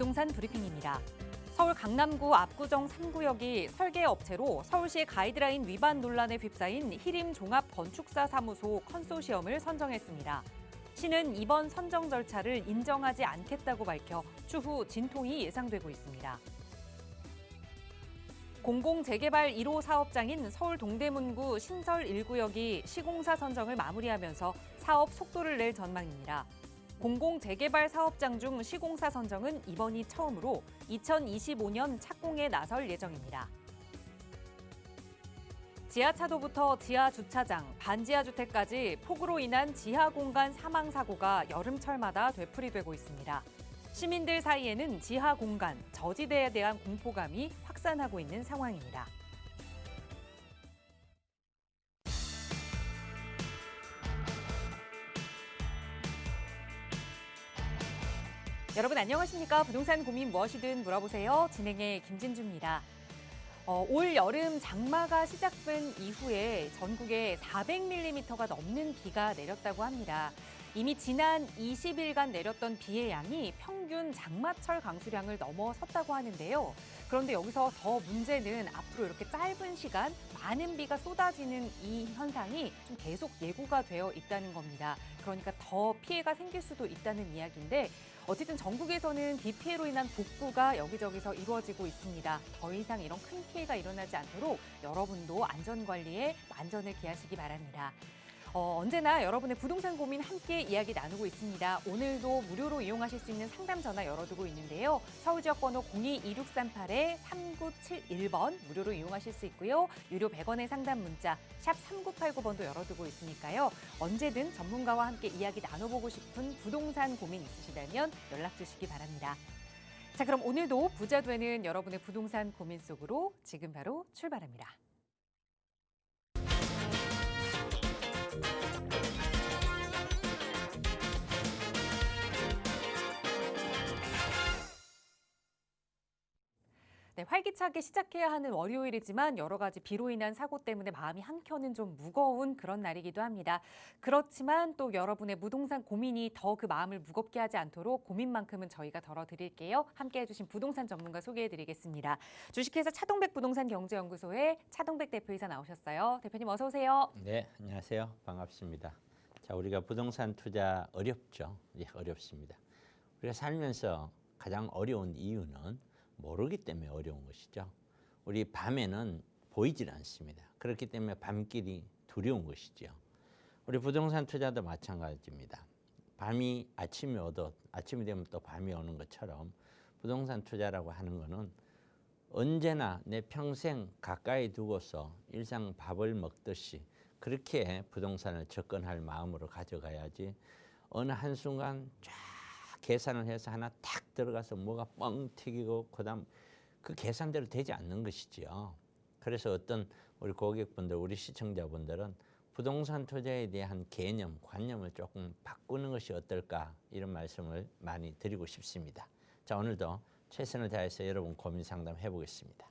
부동산 브리핑입니다. 서울 강남구 압구정 3구역이 설계업체로 서울시 가이드라인 위반 논란에 휩싸인 히림 종합건축사 사무소 컨소시엄을 선정했습니다. 시는 이번 선정 절차를 인정하지 않겠다고 밝혀 추후 진통이 예상되고 있습니다. 공공재개발 1호 사업장인 서울 동대문구 신설 1구역이 시공사 선정을 마무리하면서 사업 속도를 낼 전망입니다. 공공재개발 사업장 중 시공사 선정은 이번이 처음으로 2025년 착공에 나설 예정입니다. 지하차도부터 지하주차장, 반지하주택까지 폭우로 인한 지하공간 사망사고가 여름철마다 되풀이되고 있습니다. 시민들 사이에는 지하공간, 저지대에 대한 공포감이 확산하고 있는 상황입니다. 여러분 안녕하십니까? 부동산 고민 무엇이든 물어보세요. 진행의 김진주입니다. 올 여름 장마가 시작된 이후에 전국에 400mm가 넘는 비가 내렸다고 합니다. 이미 지난 20일간 내렸던 비의 양이 평균 장마철 강수량을 넘어섰다고 하는데요. 그런데 여기서 더 문제는 앞으로 이렇게 짧은 시간 많은 비가 쏟아지는 이 현상이 좀 계속 예고가 되어 있다는 겁니다. 그러니까 더 피해가 생길 수도 있다는 이야기인데 어쨌든 전국에서는 비 피해로 인한 복구가 여기저기서 이루어지고 있습니다. 더 이상 이런 큰 피해가 일어나지 않도록 여러분도 안전관리에 만전을 기하시기 바랍니다. 언제나 여러분의 부동산 고민 함께 이야기 나누고 있습니다. 오늘도 무료로 이용하실 수 있는 상담 전화 열어두고 있는데요. 서울 지역 번호 02-2638-3971번 무료로 이용하실 수 있고요. 유료 100원의 상담 문자 샵 3989번도 열어두고 있으니까요. 언제든 전문가와 함께 이야기 나눠보고 싶은 부동산 고민 있으시다면 연락 주시기 바랍니다. 자, 그럼 오늘도 부자 되는 여러분의 부동산 고민 속으로 지금 바로 출발합니다. 네, 활기차게 시작해야 하는 월요일이지만 여러 가지 비로 인한 사고 때문에 마음이 한켠은 좀 무거운 그런 날이기도 합니다. 그렇지만 또 여러분의 부동산 고민이 더 그 마음을 무겁게 하지 않도록 고민만큼은 저희가 덜어드릴게요. 함께해 주신 부동산 전문가 소개해드리겠습니다. 주식회사 차동백 부동산 경제연구소의 차동백 대표이사 나오셨어요. 대표님 어서 오세요. 네, 안녕하세요. 반갑습니다. 자, 우리가 부동산 투자 어렵죠? 예, 어렵습니다. 우리가 살면서 가장 어려운 이유는 모르기 때문에 어려운 것이죠. 우리 밤에는 보이질 않습니다. 그렇기 때문에 밤길이 두려운 것이죠. 우리 부동산 투자도 마찬가지입니다. 밤이 아침이 오듯 아침이 되면 또 밤이 오는 것처럼 부동산 투자라고 하는 것은 언제나 내 평생 가까이 두고서 일상 밥을 먹듯이 그렇게 부동산을 접근할 마음으로 가져가야지 어느 한순간 쫙 계산을 해서 하나 탁 들어가서 뭐가 뻥 튀기고 그다음 그 계산대로 되지 않는 것이지요. 그래서 어떤 우리 고객분들, 우리 시청자분들은 부동산 투자에 대한 개념, 관념을 조금 바꾸는 것이 어떨까 이런 말씀을 많이 드리고 싶습니다. 자, 오늘도 최선을 다해서 여러분 고민 상담 해보겠습니다.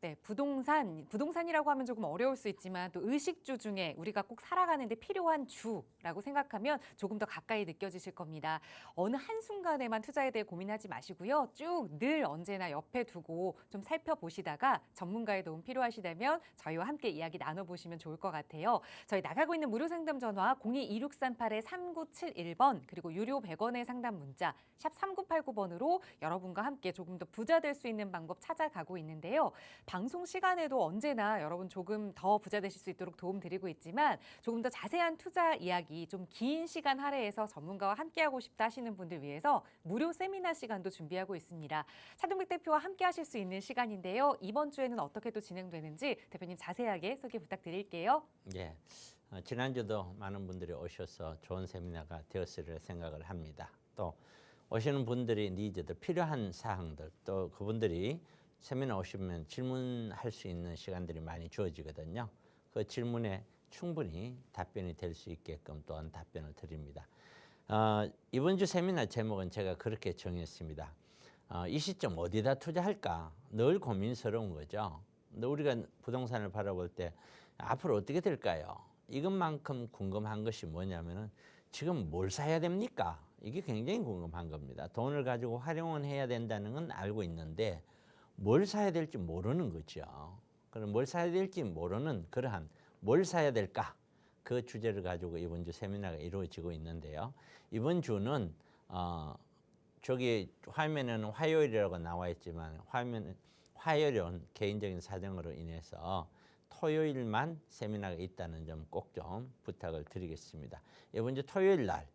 네, 부동산이라고 하면 조금 어려울 수 있지만 또 의식주 중에 우리가 꼭 살아가는데 필요한 주라고 생각하면 조금 더 가까이 느껴지실 겁니다. 어느 한순간에만 투자에 대해 고민하지 마시고요. 쭉 늘 언제나 옆에 두고 좀 살펴보시다가 전문가의 도움 필요하시다면 저희와 함께 이야기 나눠보시면 좋을 것 같아요. 저희 나가고 있는 무료 상담 전화 02-2638-3971번 그리고 유료 100원의 상담 문자 샵 3989번으로 여러분과 함께 조금 더 부자 될 수 있는 방법 찾아가고 있는데요. 방송 시간에도 언제나 여러분 조금 더 부자 되실 수 있도록 도움드리고 있지만 조금 더 자세한 투자 이야기 좀 긴 시간 할애해서 전문가와 함께하고 싶다 하시는 분들 위해서 무료 세미나 시간도 준비하고 있습니다. 차동백 대표와 함께 하실 수 있는 시간인데요. 이번 주에는 어떻게 또 진행되는지 대표님 자세하게 소개 부탁드릴게요. 예, 지난주도 많은 분들이 오셔서 좋은 세미나가 되었으리라 생각을 합니다. 또 오시는 분들이 니즈들 필요한 사항들 또 그분들이 세미나 오시면 질문할 수 있는 시간들이 많이 주어지거든요. 그 질문에 충분히 답변이 될 수 있게끔 또한 답변을 드립니다. 이번 주 세미나 제목은 제가 그렇게 정했습니다. 이 시점 어디다 투자할까? 늘 고민스러운 거죠. 근데 우리가 부동산을 바라볼 때 앞으로 어떻게 될까요? 이것만큼 궁금한 것이 뭐냐면은 지금 뭘 사야 됩니까? 이게 굉장히 궁금한 겁니다. 돈을 가지고 활용은 해야 된다는 건 알고 있는데 뭘 사야 될지 모르는 거죠. 그럼 뭘 사야 될지 모르는 그러한 뭘 사야 될까? 그 주제를 가지고 이번 주 세미나가 이루어지고 있는데요. 이번 주는 저기 화면에는 화요일이라고 나와 있지만 화요일은 개인적인 사정으로 인해서 토요일만 세미나가 있다는 점 꼭 좀 부탁을 드리겠습니다. 이번 주 토요일 날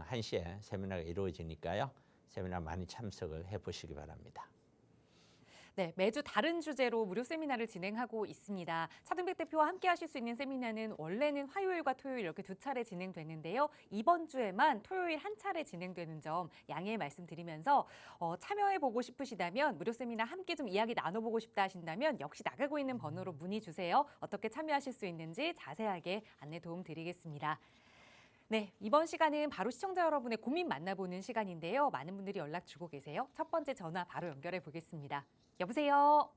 1시에 세미나가 이루어지니까요. 세미나 많이 참석을 해보시기 바랍니다. 네, 매주 다른 주제로 무료 세미나를 진행하고 있습니다. 차동백 대표와 함께 하실 수 있는 세미나는 원래는 화요일과 토요일 이렇게 두 차례 진행되는데요. 이번 주에만 토요일 한 차례 진행되는 점 양해 말씀드리면서 참여해보고 싶으시다면 무료 세미나 함께 좀 이야기 나눠보고 싶다 하신다면 역시 나가고 있는 번호로 문의 주세요. 어떻게 참여하실 수 있는지 자세하게 안내 도움 드리겠습니다. 네, 이번 시간은 바로 시청자 여러분의 고민 만나보는 시간인데요. 많은 분들이 연락 주고 계세요. 첫 번째 전화 바로 연결해 보겠습니다. 여보세요?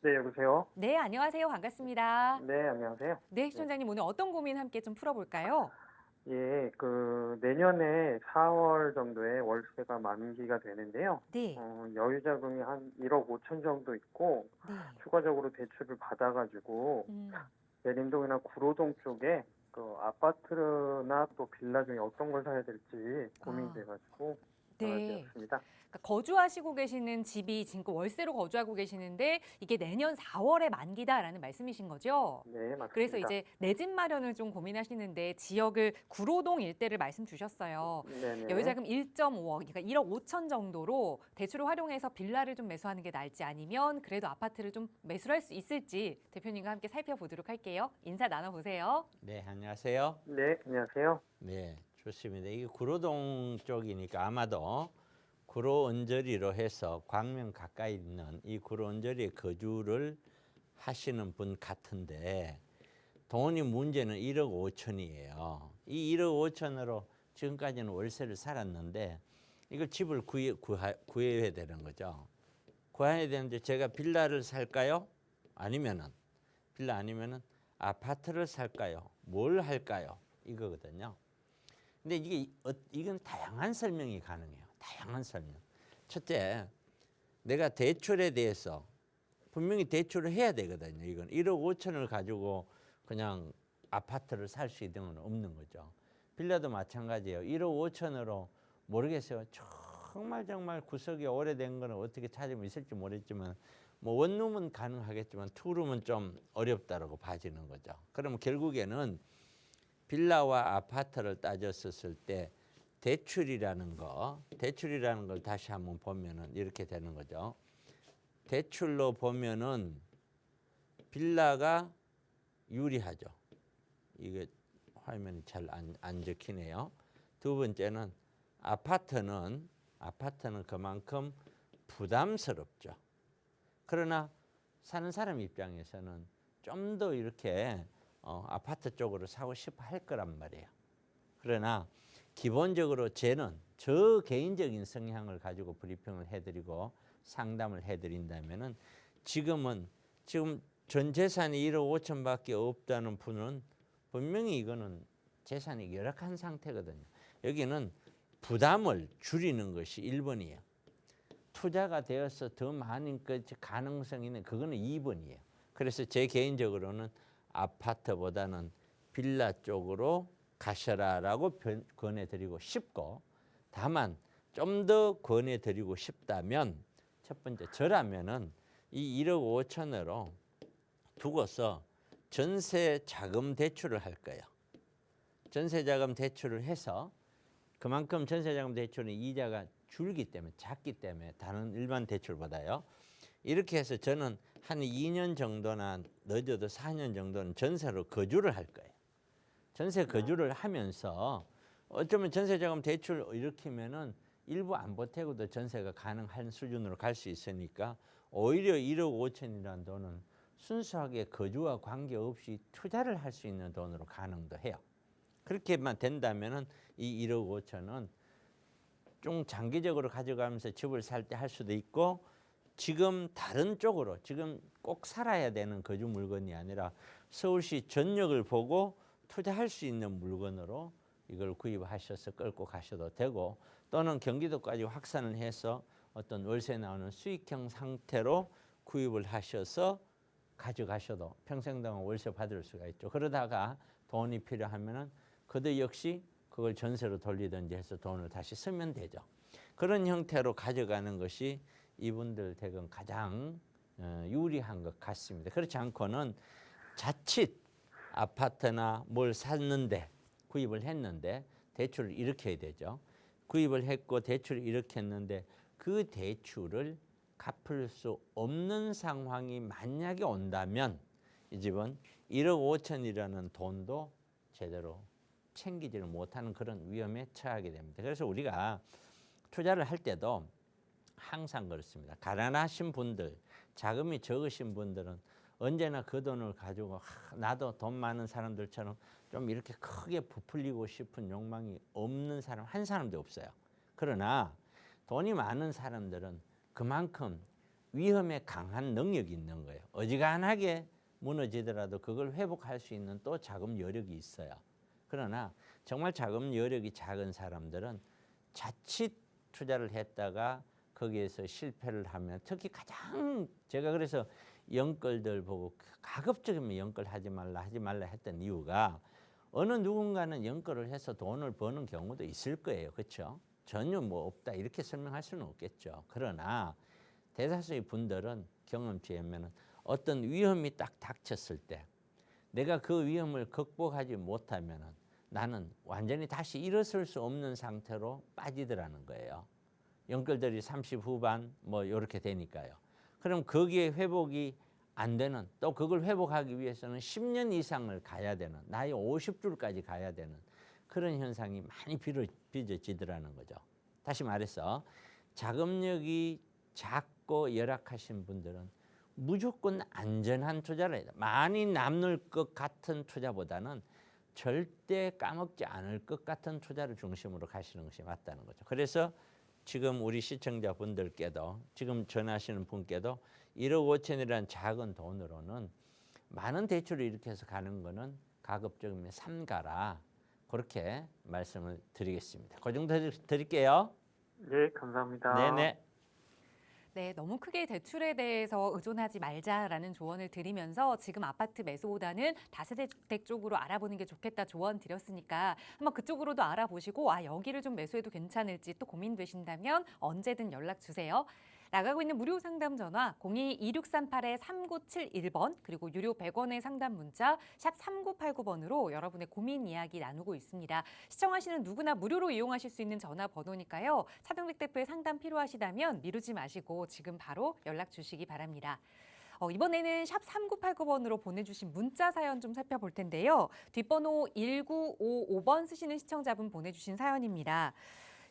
네, 여보세요? 네, 안녕하세요. 반갑습니다. 네, 안녕하세요. 네, 시청자님 오늘 어떤 고민 함께 좀 풀어볼까요? 예, 내년에 4월 정도에 월세가 만기가 되는데요. 네, 여유 자금이 한 1억 5천 정도 있고, 네. 추가적으로 대출을 받아가지고, 내림동이나 구로동 쪽에 아파트나 또 빌라 중에 어떤 걸 사야 될지 고민돼가지고, 네. 전화드렸습니다. 그러니까 거주하시고 계시는 집이 지금 월세로 거주하고 계시는데 이게 내년 4월에 만기다라는 말씀이신 거죠? 네, 맞습니다. 그래서 이제 내 집 마련을 좀 고민하시는데 지역을 구로동 일대를 말씀 주셨어요. 네네. 여유자금 1.5억, 그러니까 1억 5천 정도로 대출을 활용해서 빌라를 좀 매수하는 게 나을지 아니면 그래도 아파트를 좀 매수를 할 수 있을지 대표님과 함께 살펴보도록 할게요. 인사 나눠보세요. 네, 안녕하세요. 네, 안녕하세요. 네, 좋습니다. 이게 구로동 쪽이니까 아마도 구로 언저리로 해서 광명 가까이 있는 이 구로 언저리에 거주를 하시는 분 같은데 돈이 문제는 1억 5천이에요. 이 1억 5천으로 지금까지는 월세를 살았는데 이걸 집을 구해야 되는 거죠. 구해야 되는데 제가 빌라를 살까요? 아니면은 빌라 아니면은 아파트를 살까요? 뭘 할까요? 이거거든요. 근데 이건 다양한 설명이 가능해요. 다양한 설명. 첫째, 내가 대출에 대해서 분명히 대출을 해야 되거든요. 이건 1억 5천을 가지고 그냥 아파트를 살 수 있는 건 없는 거죠. 빌라도 마찬가지예요. 1억 5천으로 모르겠어요. 정말 구석이 오래된 거는 어떻게 찾으면 있을지 모르겠지만 뭐 원룸은 가능하겠지만 투룸은 좀 어렵다라고 봐지는 거죠. 그러면 결국에는 빌라와 아파트를 따졌었을 때 대출이라는 걸 다시 한번 보면은 이렇게 되는 거죠. 대출로 보면은 빌라가 유리하죠. 이게 화면이 잘 안 적히네요. 두 번째는 아파트는 그만큼 부담스럽죠. 그러나 사는 사람 입장에서는 좀 더 이렇게 아파트 쪽으로 사고 싶어 할 거란 말이에요. 그러나 기본적으로 저 개인적인 성향을 가지고 브리핑을 해드리고 상담을 해드린다면은 지금 전 재산이 1억 5천밖에 없다는 분은 분명히 이거는 재산이 열악한 상태거든요. 여기는 부담을 줄이는 것이 1번이에요. 투자가 되어서 더 많은 가능성이 있는 그거는 2번이에요. 그래서 제 개인적으로는 아파트보다는 빌라 쪽으로 가셔라라고 권해드리고 싶고, 다만 좀 더 권해드리고 싶다면 첫 번째 저라면은 이 1억 5천으로 두고서 전세 자금 대출을 할 거예요. 전세 자금 대출을 해서 그만큼 전세 자금 대출은 이자가 줄기 때문에 작기 때문에 다른 일반 대출보다요. 이렇게 해서 저는 한 2년 정도나 늦어도 4년 정도는 전세로 거주를 할 거예요. 전세 거주를 하면서 어쩌면 전세자금 대출 일으키면은 일부 안 보태고도 전세가 가능한 수준으로 갈 수 있으니까 오히려 1억 5천이라는 돈은 순수하게 거주와 관계없이 투자를 할 수 있는 돈으로 가능도 해요. 그렇게만 된다면은 이 1억 5천은 좀 장기적으로 가져가면서 집을 살 때 할 수도 있고, 지금 다른 쪽으로 지금 꼭 살아야 되는 거주 물건이 아니라 서울시 전역을 보고 투자할 수 있는 물건으로 이걸 구입하셔서 끌고 가셔도 되고 또는 경기도까지 확산을 해서 어떤 월세 나오는 수익형 상태로 구입을 하셔서 가져가셔도 평생 동안 월세 받을 수가 있죠. 그러다가 돈이 필요하면은 그도 역시 그걸 전세로 돌리든지 해서 돈을 다시 쓰면 되죠. 그런 형태로 가져가는 것이 이분들 댁은 가장 유리한 것 같습니다. 그렇지 않고는 자칫 아파트나 뭘 샀는데 구입을 했는데 대출을 일으켜야 되죠. 구입을 했고 대출을 일으켰는데 그 대출을 갚을 수 없는 상황이 만약에 온다면 이 집은 1억 5천이라는 돈도 제대로 챙기지를 못하는 그런 위험에 처하게 됩니다. 그래서 우리가 투자를 할 때도 항상 그렇습니다. 가난하신 분들, 자금이 적으신 분들은 언제나 그 돈을 가지고 나도 돈 많은 사람들처럼 좀 이렇게 크게 부풀리고 싶은 욕망이 없는 사람 한 사람도 없어요. 그러나 돈이 많은 사람들은 그만큼 위험에 강한 능력이 있는 거예요. 어지간하게 무너지더라도 그걸 회복할 수 있는 또 자금 여력이 있어요. 그러나 정말 자금 여력이 작은 사람들은 자칫 투자를 했다가 거기에서 실패를 하면 특히 가장 제가 그래서 영끌들 보고 가급적이면 영끌 하지 말라 했던 이유가 어느 누군가는 영끌을 해서 돈을 버는 경우도 있을 거예요. 그렇죠? 전혀 뭐 없다 이렇게 설명할 수는 없겠죠. 그러나 대다수의 분들은 경험치에 보면 어떤 위험이 딱 닥쳤을 때 내가 그 위험을 극복하지 못하면 나는 완전히 다시 일어설 수 없는 상태로 빠지더라는 거예요. 영끌들이 30 후반 뭐 이렇게 되니까요. 그럼 거기에 회복이 안 되는 또 그걸 회복하기 위해서는 10년 이상을 가야 되는 나이 50줄까지 가야 되는 그런 현상이 많이 빚어지더라는 거죠. 다시 말해서 자금력이 작고 열악하신 분들은 무조건 안전한 투자를 해야 돼. 많이 남을 것 같은 투자보다는 절대 까먹지 않을 것 같은 투자를 중심으로 가시는 것이 맞다는 거죠. 그래서 지금 우리 시청자분들께도 지금 전하시는 분께도 1억 5천이라는 작은 돈으로는 많은 대출을 일으켜서 가는 거는 가급적이면 삼가라. 그렇게 말씀을 드리겠습니다. 그 정도 드릴게요. 예, 감사합니다. 네네. 네, 너무 크게 대출에 대해서 의존하지 말자라는 조언을 드리면서 지금 아파트 매수보다는 다세대 주택 쪽으로 알아보는 게 좋겠다 조언 드렸으니까 한번 그쪽으로도 알아보시고 여기를 좀 매수해도 괜찮을지 또 고민되신다면 언제든 연락 주세요. 나가고 있는 무료 상담 전화 02-2638-3971번 그리고 유료 100원의 상담 문자 샵 3989번으로 여러분의 고민 이야기 나누고 있습니다. 시청하시는 누구나 무료로 이용하실 수 있는 전화번호니까요. 차동백 대표의 상담 필요하시다면 미루지 마시고 지금 바로 연락 주시기 바랍니다. 이번에는 샵 3989번으로 보내주신 문자 사연 좀 살펴볼 텐데요. 뒷번호 1955번 쓰시는 시청자분 보내주신 사연입니다.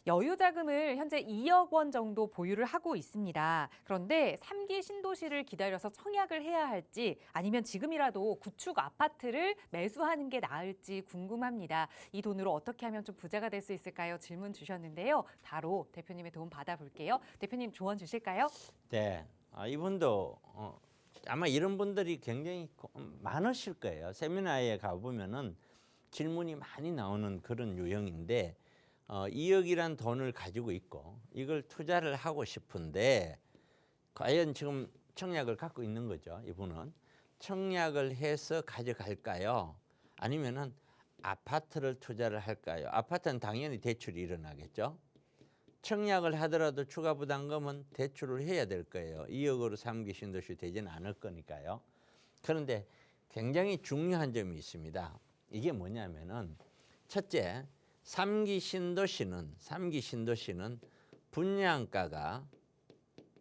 여유자금을 현재 2억 원 정도 보유를 하고 있습니다. 그런데 3기 신도시를 기다려서 청약을 해야 할지 아니면 지금이라도 구축 아파트를 매수하는 게 나을지 궁금합니다. 이 돈으로 어떻게 하면 좀 부자가 될 수 있을까요? 질문 주셨는데요. 바로 대표님의 도움 받아볼게요. 대표님 조언 주실까요? 네, 이분도 아마 이런 분들이 굉장히 많으실 거예요. 세미나에 가보면은 질문이 많이 나오는 그런 유형인데 2억이란 돈을 가지고 있고 이걸 투자를 하고 싶은데 과연 지금 청약을 갖고 있는 거죠. 이분은 청약을 해서 가져갈까요? 아니면은 아파트를 투자를 할까요? 아파트는 당연히 대출이 일어나겠죠. 청약을 하더라도 추가 부담금은 대출을 해야 될 거예요. 2억으로 3기 신도시 되지는 않을 거니까요. 그런데 굉장히 중요한 점이 있습니다. 이게 뭐냐면은 첫째 3기 신도시는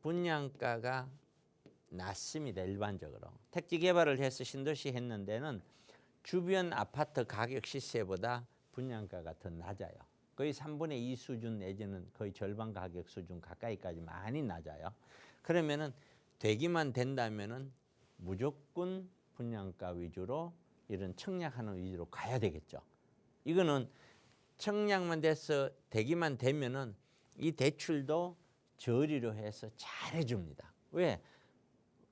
분양가가 낮습니다. 일반적으로. 택지 개발을 해서 신도시 했는 데는 주변 아파트 가격 시세보다 분양가가 더 낮아요. 거의 3분의 2 수준 내지는 거의 절반 가격 수준 가까이까지 많이 낮아요. 그러면은 되기만 된다면은 무조건 분양가 위주로 이런 청약하는 위주로 가야 되겠죠. 이거는 청약만 돼서 되기만 되면은 이 대출도 저리로 해서 잘 해줍니다. 왜?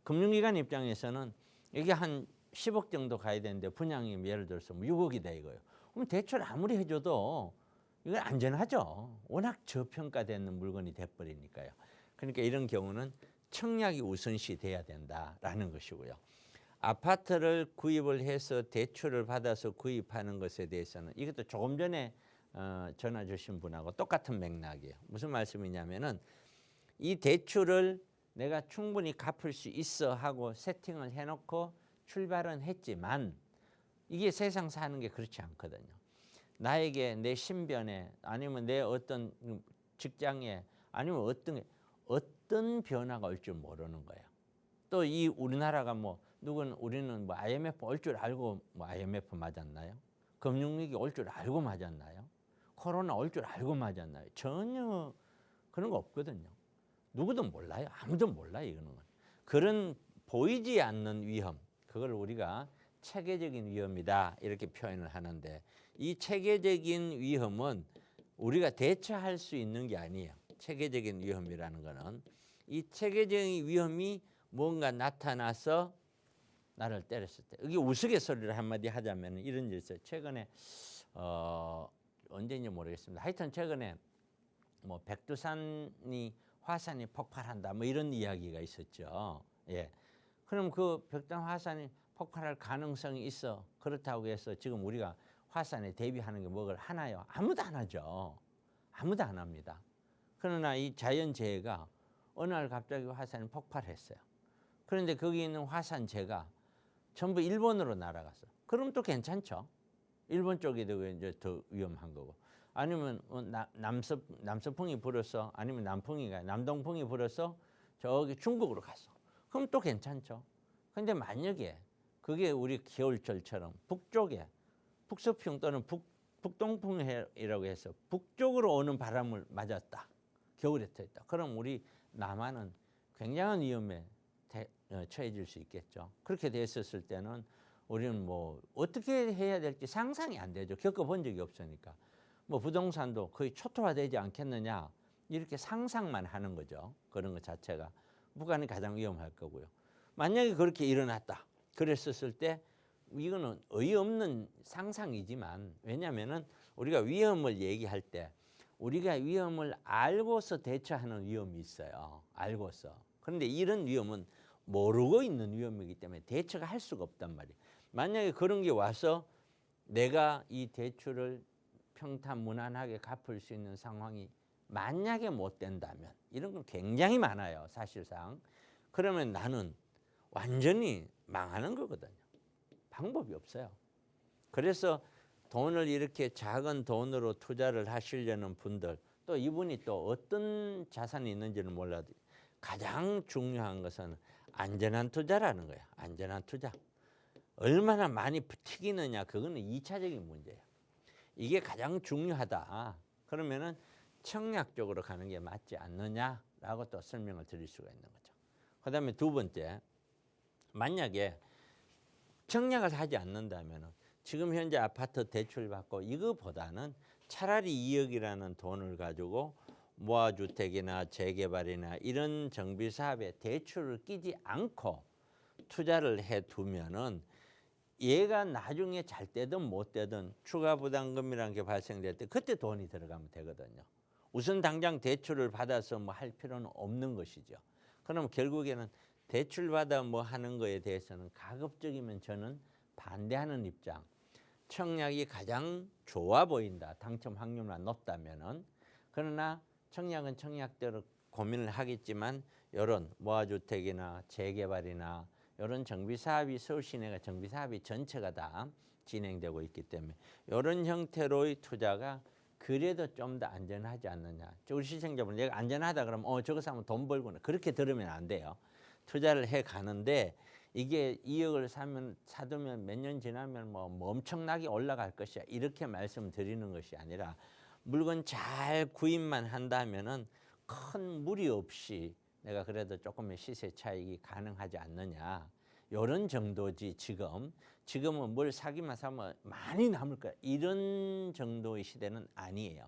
금융기관 입장에서는 이게 한 10억 정도 가야 되는데 분양이 예를 들어서 6억이다 이거예요. 그럼 대출 아무리 해줘도 이건 안전하죠. 워낙 저평가되는 물건이 돼버리니까요. 그러니까 이런 경우는 청약이 우선시 돼야 된다라는 것이고요. 아파트를 구입을 해서 대출을 받아서 구입하는 것에 대해서는 이것도 조금 전에 전화 주신 분하고 똑같은 맥락이에요. 무슨 말씀이냐면은 이 대출을 내가 충분히 갚을 수 있어 하고 세팅을 해놓고 출발은 했지만 이게 세상 사는 게 그렇지 않거든요. 나에게 내 신변에 아니면 내 어떤 직장에 아니면 어떤 변화가 올 줄 모르는 거예요. 또 이 우리나라가 뭐 우리는 뭐 IMF 올 줄 알고 뭐 IMF 맞았나요? 금융위기 올 줄 알고 맞았나요? 코로나 올 줄 알고 맞았나요? 전혀 그런 거 없거든요. 누구도 몰라요. 아무도 몰라요. 이거는 그런 보이지 않는 위험, 그걸 우리가 체계적인 위험이다 이렇게 표현을 하는데, 이 체계적인 위험은 우리가 대처할 수 있는 게 아니에요. 체계적인 위험이라는 거는 이 체계적인 위험이 뭔가 나타나서 나를 때렸을 때, 이게 우스갯소리를 한마디 하자면 이런 일이 있어요. 최근에 언제인지 모르겠습니다. 하여튼 최근에 뭐 백두산이 화산이 폭발한다 뭐 이런 이야기가 있었죠. 예. 그럼 그 백두산 화산이 폭발할 가능성이 있어. 그렇다고 해서 지금 우리가 화산에 대비하는 게 뭐를 하나요? 아무도 안 하죠. 아무도 안 합니다. 그러나 이 자연재해가 어느 날 갑자기 화산이 폭발했어요. 그런데 거기 있는 화산재가 전부 일본으로 날아갔어. 그럼 또 괜찮죠. 일본 쪽이 이제 더 위험한 거고. 아니면 남서풍이 불어서, 아니면 남동풍이 불어서 저기 중국으로 갔어. 그럼 또 괜찮죠. 근데 만약에 그게 우리 겨울철처럼 북쪽에 북서풍 또는 북동풍이라고 해서 북쪽으로 오는 바람을 맞았다. 겨울에 터졌다. 그럼 우리 남한은 굉장한 위험에 처해질 수 있겠죠. 그렇게 됐었을 때는 우리는 뭐 어떻게 해야 될지 상상이 안 되죠. 겪어본 적이 없으니까. 뭐 부동산도 거의 초토화되지 않겠느냐 이렇게 상상만 하는 거죠. 그런 것 자체가 북한이 가장 위험할 거고요. 만약에 그렇게 일어났다 그랬었을 때 이거는 어이없는 상상이지만, 왜냐하면은 우리가 위험을 얘기할 때 우리가 위험을 알고서 대처하는 위험이 있어요. 알고서. 그런데 이런 위험은 모르고 있는 위험이기 때문에 대처가 할 수가 없단 말이에요. 만약에 그런 게 와서 내가 이 대출을 평탄무난하게 갚을 수 있는 상황이 만약에 못 된다면, 이런 건 굉장히 많아요. 사실상. 그러면 나는 완전히 망하는 거거든요. 방법이 없어요. 그래서 돈을 이렇게 작은 돈으로 투자를 하시려는 분들, 또 이분이 또 어떤 자산이 있는지는 몰라도 가장 중요한 것은 안전한 투자라는 거예요. 안전한 투자. 얼마나 많이 튀기느냐, 그거는 2차적인 문제예요. 이게 가장 중요하다. 그러면은 청약적으로 가는 게 맞지 않느냐라고 또 설명을 드릴 수가 있는 거죠. 그다음에 두 번째, 만약에 청약을 하지 않는다면은 지금 현재 아파트 대출 받고 이거보다는 차라리 2억이라는 돈을 가지고 모아주택이나 재개발이나 이런 정비 사업에 대출을 끼지 않고 투자를 해두면은 얘가 나중에 잘 되든 못 되든 추가 부담금이라는 게 발생될 때 그때 돈이 들어가면 되거든요. 우선 당장 대출을 받아서 뭐 할 필요는 없는 것이죠. 그럼 결국에는 대출 받아 뭐 하는 거에 대해서는 가급적이면 저는 반대하는 입장. 청약이 가장 좋아 보인다. 당첨 확률만 높다면은. 그러나 청약은 청약대로 고민을 하겠지만 이런 모아주택이나 재개발이나 이런 정비사업이 서울 시내가 정비사업이 전체가 다 진행되고 있기 때문에 이런 형태로의 투자가 그래도 좀 더 안전하지 않느냐. 우리 시청자분 내가 안전하다 그러면 저거 사면 돈 벌구나. 그렇게 들으면 안 돼요. 투자를 해 가는데 이게 2억을 사두면 몇 년 지나면 뭐 엄청나게 올라갈 것이야. 이렇게 말씀드리는 것이 아니라 물건 잘 구입만 한다면은 큰 무리 없이 내가 그래도 조금의 시세 차익이 가능하지 않느냐. 이런 정도지 지금은 뭘 사기만 사면 많이 남을 거야. 이런 정도의 시대는 아니에요.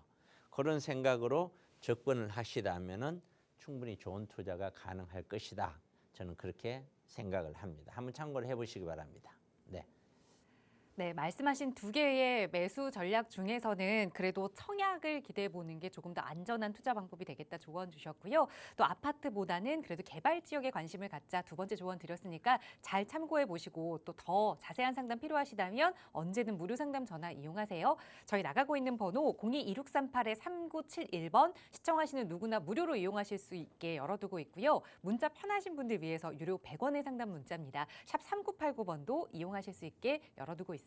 그런 생각으로 접근을 하시다면은 충분히 좋은 투자가 가능할 것이다. 저는 그렇게 생각을 합니다. 한번 참고를 해보시기 바랍니다. 네. 네, 말씀하신 두 개의 매수 전략 중에서는 그래도 청약을 기대해 보는 게 조금 더 안전한 투자 방법이 되겠다 조언 주셨고요. 또 아파트보다는 그래도 개발 지역에 관심을 갖자 두 번째 조언 드렸으니까 잘 참고해 보시고 또 더 자세한 상담 필요하시다면 언제든 무료 상담 전화 이용하세요. 저희 나가고 있는 번호 02-2638-3971번 시청하시는 누구나 무료로 이용하실 수 있게 열어두고 있고요. 문자 편하신 분들 위해서 유료 100원의 상담 문자입니다. 샵 3989번도 이용하실 수 있게 열어두고 있어요.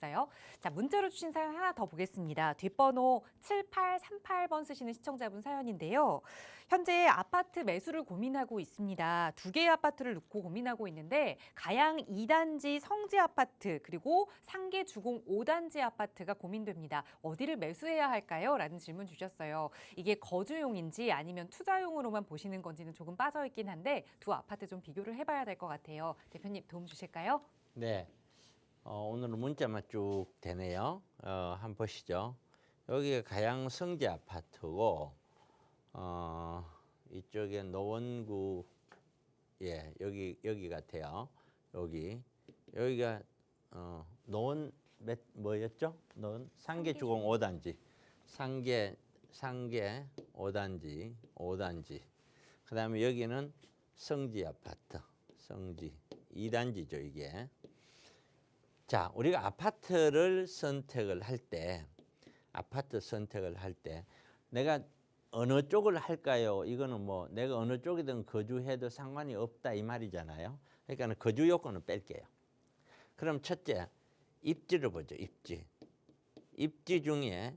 자, 문자로 주신 사연 하나 더 보겠습니다. 뒷번호 7838번 쓰시는 시청자분 사연인데요. 현재 아파트 매수를 고민하고 있습니다. 두 개의 아파트를 놓고 고민하고 있는데 가양 2단지 성지 아파트 그리고 상계 주공 5단지 아파트가 고민됩니다. 어디를 매수해야 할까요? 라는 질문 주셨어요. 이게 거주용인지 아니면 투자용으로만 보시는 건지는 조금 빠져있긴 한데 두 아파트 좀 비교를 해봐야 될 것 같아요. 대표님 도움 주실까요? 네. 오늘은 문자만 쭉 되네요. 한번 보시죠. 여기가 가양 성지 아파트고 이쪽에 노원구 예 여기 같아요. 여기가 노원 뭐였죠? 노원 상계 주공 5단지 상계 5단지 그다음에 여기는 성지 아파트 성지 2단지죠 이게. 자, 우리가 아파트 선택을 할 때 내가 어느 쪽을 할까요? 이거는 뭐 내가 어느 쪽이든 거주해도 상관이 없다 이 말이잖아요. 그러니까 거주 요건은 뺄게요. 그럼 첫째, 입지를 보죠. 입지 중에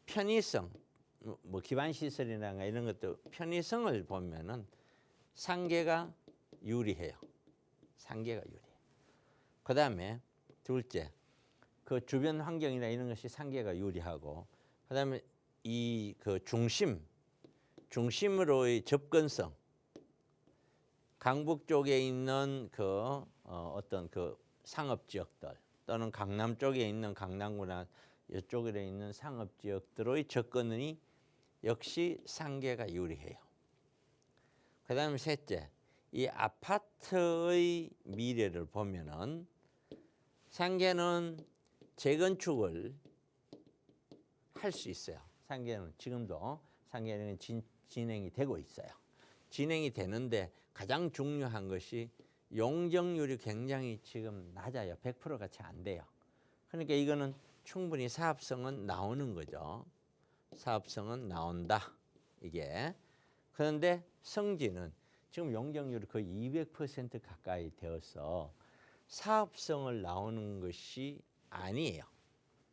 편의성, 뭐 기반 시설이나 이런 것도 편의성을 보면은 상계가 유리해요. 그다음에 둘째, 그 주변 환경이나 이런 것이 상계가 유리하고, 그다음에 이 그 중심으로의 접근성, 강북 쪽에 있는 그 어떤 그 상업 지역들 또는 강남 쪽에 있는 강남구나 이쪽에 있는 상업 지역들의 접근이 역시 상계가 유리해요. 그다음에 셋째, 이 아파트의 미래를 보면은 상계는 재건축을 할 수 있어요. 상계는 지금도 상계는 진행이 되고 있어요. 진행이 되는데 가장 중요한 것이 용적률이 굉장히 지금 낮아요. 100%가 채 안 돼요. 그러니까 이거는 충분히 사업성은 나오는 거죠. 사업성은 나온다. 이게. 그런데 성지는 지금 용적률이 거의 200% 가까이 되어서 사업성을 나오는 것이 아니에요.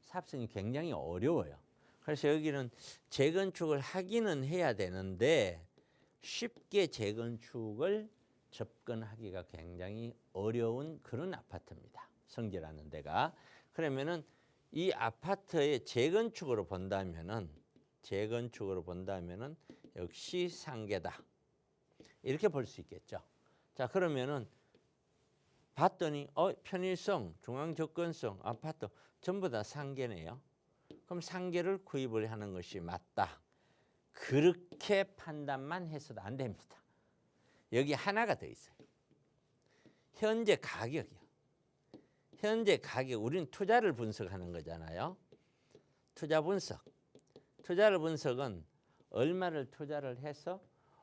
사업성이 굉장히 어려워요. 그래서 여기는 재건축을 하기는 해야 되는데 쉽게 재건축을 접근하기가 굉장히 어려운 그런 아파트입니다. 성지라는 데가. 그러면은 이 아파트의 재건축으로 본다면은 역시 상계다. 이렇게 볼 수 있겠죠. 자, 그러면은 봤더니 편의성, 중앙 접근성, 아파트 전부 다 상계네요. 그럼 상계를 구입을 하는 것이 맞다. 그렇게 판단만 해서도 안 됩니다. 여기 하나가 더 있어요. 현재 가격이요. 현재 가격, 우리는 투자를 분석하는 거잖아요. 투자를 분석은 얼마를 투자를 해서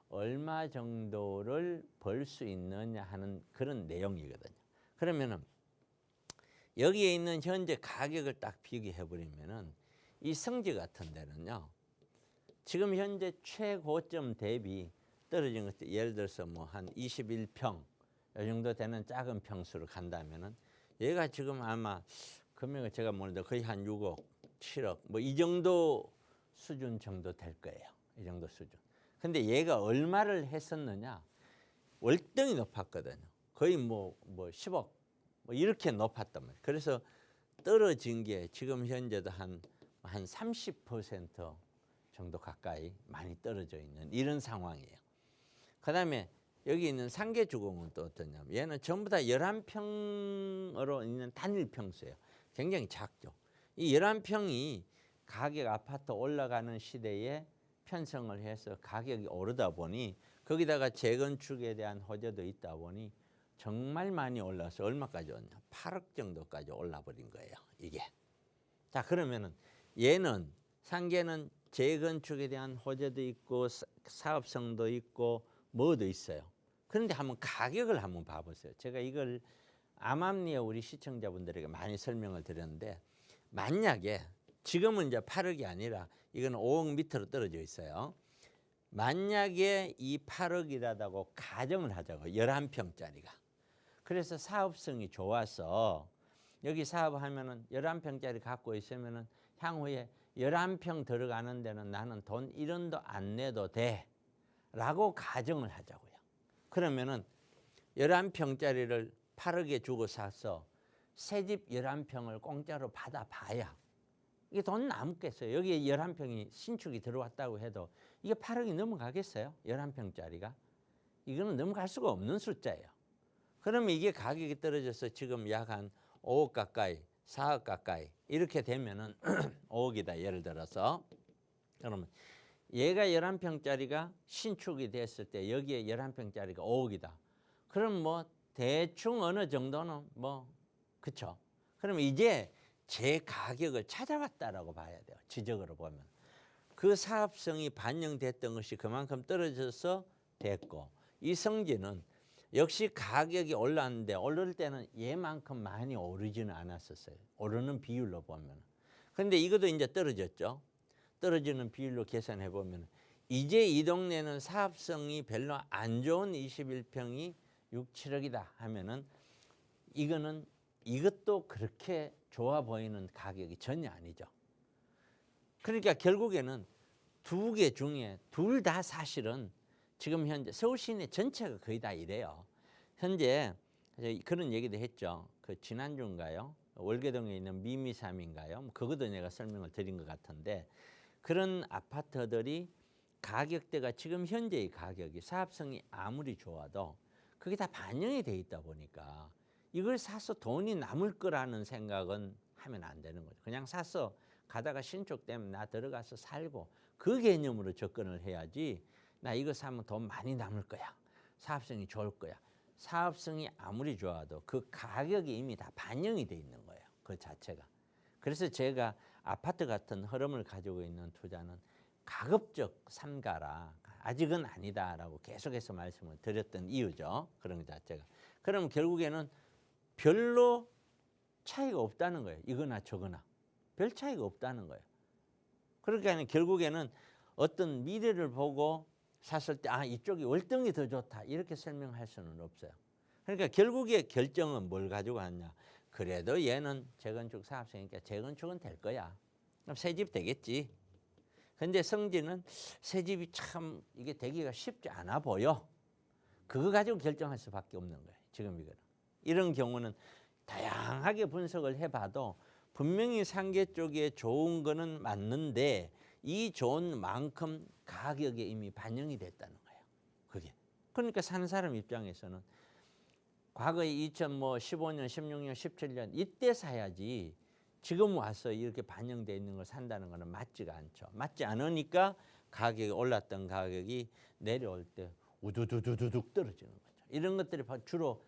얼마 정도를 벌 수 있느냐 하는 그런 내용이거든요. 그러면은 여기에 있는 현재 가격을 딱 비교해 버리면은 이 성지 같은 데는요. 지금 현재 최고점 대비 떨어진 것, 예를 들어서 뭐 한 21평 이 정도 되는 작은 평수를 간다면은 얘가 지금 아마 금액을 제가 모르는데 거의 한 6억, 7억 뭐 이 정도 수준 정도 될 거예요. 이 정도 수준. 근데 얘가 얼마를 했었느냐? 월등히 높았거든요. 거의 뭐 10억 뭐 이렇게 높았단 말이에요. 그래서 떨어진 게 지금 현재도 한 30% 정도 가까이 많이 떨어져 있는 이런 상황이에요. 그다음에 여기 있는 상계주공은 또 어떠냐면 얘는 전부 다 11평으로 있는 단일 평수예요. 굉장히 작죠. 이 11평이 가격 아파트 올라가는 시대에 편성을 해서 가격이 오르다 보니 거기다가 재건축에 대한 호재도 있다 보니 정말 많이 올라서 얼마까지 왔냐? 8억 정도까지 올라버린 거예요. 이게. 자, 그러면은 얘는 상계는 재건축에 대한 호재도 있고 사업성도 있고 뭐도 있어요. 그런데 한번 가격을 한번 봐보세요. 제가 이걸 암암리에 우리 시청자분들에게 많이 설명을 드렸는데, 만약에 지금은 이제 8억이 아니라 이건 5억 밑으로 떨어져 있어요. 만약에 이 8억이라고 가정을 하자고, 11평짜리가. 그래서 사업성이 좋아서 여기 사업하면은 11평짜리 갖고 있으면은 향후에 11평 들어가는 데는 나는 돈 1원도 안 내도 돼 라고 가정을 하자고요. 그러면은 11평짜리를 8억에 주고 사서 새집 11평을 공짜로 받아봐야 이게 돈 남겠어요. 여기에 11평이 신축이 들어왔다고 해도 이게 8억이 넘어가겠어요? 11평짜리가? 이거는 넘어갈 수가 없는 숫자예요. 그러면 이게 가격이 떨어져서 지금 약 한 5억 가까이, 4억 가까이 이렇게 되면은 5억이다 예를 들어서. 그러면 얘가 11평짜리가 신축이 됐을 때 여기에 11평짜리가 5억이다. 그럼 뭐 대충 어느 정도는 뭐 그쵸. 그럼 이제 제 가격을 찾아왔다라고 봐야 돼요. 지적으로 보면. 그 사업성이 반영됐던 것이 그만큼 떨어져서 됐고, 이 성지는 역시 가격이 올랐는데 오를 때는 얘만큼 많이 오르지는 않았었어요. 오르는 비율로 보면. 근데 이것도 이제 떨어졌죠. 떨어지는 비율로 계산해 보면 이제 이 동네는 사업성이 별로 안 좋은 21평이 6, 7억이다 하면은 이거는 이것도 그렇게 좋아 보이는 가격이 전혀 아니죠. 그러니까 결국에는 두 개 중에 둘 다 사실은 지금 현재 서울 시내 전체가 거의 다 이래요. 현재 그런 얘기도 했죠. 그 지난주인가요? 월계동에 있는 미미삼인가요? 그것도 내가 설명을 드린 것 같은데, 그런 아파트들이 가격대가 지금 현재의 가격이 사업성이 아무리 좋아도 그게 다 반영이 돼 있다 보니까 이걸 사서 돈이 남을 거라는 생각은 하면 안 되는 거죠. 그냥 사서 가다가 신축되면 나 들어가서 살고 그 개념으로 접근을 해야지, 나 이거 사면 돈 많이 남을 거야, 사업성이 좋을 거야. 사업성이 아무리 좋아도 그 가격이 이미 다 반영이 돼 있는 거예요. 그 자체가. 그래서 제가 아파트 같은 흐름을 가지고 있는 투자는 가급적 삼가라, 아직은 아니다라고 계속해서 말씀을 드렸던 이유죠. 그런 것 자체가. 그럼 결국에는 별로 차이가 없다는 거예요. 이거나 저거나. 별 차이가 없다는 거예요. 그러니까 결국에는 어떤 미래를 보고 샀을 때 이쪽이 월등히 더 좋다 이렇게 설명할 수는 없어요. 그러니까 결국에 결정은 뭘 가지고 왔냐. 그래도 얘는 재건축 사업성이니까 재건축은 될 거야. 그럼 새집 되겠지. 근데 성지는 새집이 참 이게 되기가 쉽지 않아 보여. 그거 가지고 결정할 수밖에 없는 거예요. 지금 이거는. 이런 경우는 다양하게 분석을 해봐도 분명히 상계 쪽에 좋은 거는 맞는데 이 좋은 만큼 가격에 이미 반영이 됐다는 거예요. 그게. 그러니까 사는 사람 입장에서는 과거에 2015년, 16년, 17년 이때 사야지 지금 와서 이렇게 반영되어 있는 걸 산다는 거는 맞지가 않죠. 맞지 않으니까 가격이 올랐던 가격이 내려올 때 우두두두둑 떨어지는 거죠. 이런 것들이 주로